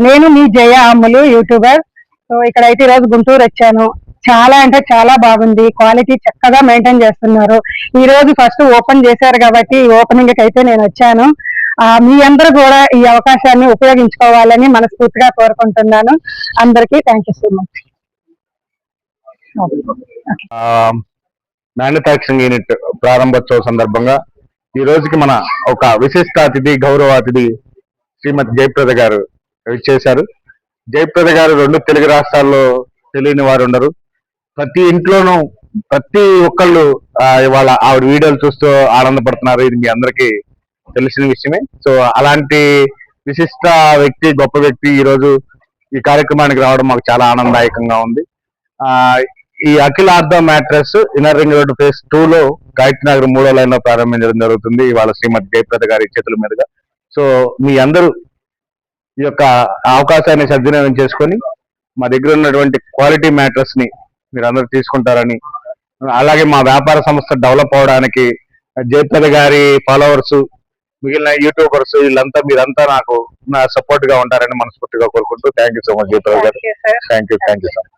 నేను మీ జయ అమ్ములు YouTuber. So ఇక్కడైతే ఈరోజు గుంటూరు వచ్చాను. చాలా అంటే చాలా బాగుంది, క్వాలిటీ చక్కగా మెయింటైన్ చేస్తున్నారు. ఈ రోజు ఫస్ట్ ఓపెన్ చేశారు కాబట్టి ఓపెనింగ్ కి అయితే నేను వచ్చాను. మీ అందరూ కూడా ఈ అవకాశాన్ని ఉపయోగించుకోవాలని మనస్ఫూర్తిగా కోరుకుంటున్నాను. అందరికీ thank you so much. Manufacturing unit ప్రారంభోత్సవ సందర్భంగా ఈ రోజుకి మన ఒక విశిష్ట అతిథి, గౌరవ అతిథి శ్రీమతి జయప్రద గారు ఇచ్చేశారు. జయప్రద గారు 2 తెలుగు రాష్ట్రాల్లో తెలియని వారు ఉండరు. ప్రతి ఇంట్లోనూ ప్రతి ఒక్కళ్ళు ఇవాళ ఆవిడ వీడియోలు చూస్తూ ఆనందపడుతున్నారు. ఇది మీ అందరికీ తెలిసిన విషయమే. సో అలాంటి విశిష్ట వ్యక్తి, గొప్ప వ్యక్తి ఈ రోజు ఈ కార్యక్రమానికి రావడం మాకు చాలా ఆనందదాయకంగా ఉంది. ఈ Akhila ortho mattress inner ring road phase 2 లో గాయత్రి నగర్ 3వ లైన్ లో ప్రారంభించడం జరుగుతుంది ఇవాళ శ్రీమతి జయప్రద గారి చేతుల మీదుగా. సో మీ అందరూ ఈ యొక్క అవకాశాన్ని సద్వినియోగం చేసుకొని మా దగ్గర ఉన్నటువంటి క్వాలిటీ మ్యాట్రెస్ ని మీరు అందరూ తీసుకుంటారని, అలాగే మా వ్యాపార సంస్థ డెవలప్ అవడానికి జయప్రద గారి ఫాలోవర్స్, మిగిలిన యూట్యూబర్స్ వీళ్ళంతా మీరంతా నాకు సపోర్ట్ గా ఉంటారని మనస్ఫూర్తిగా కోరుకుంటూ thank you so much Jayaprada గారు. Thank you so much.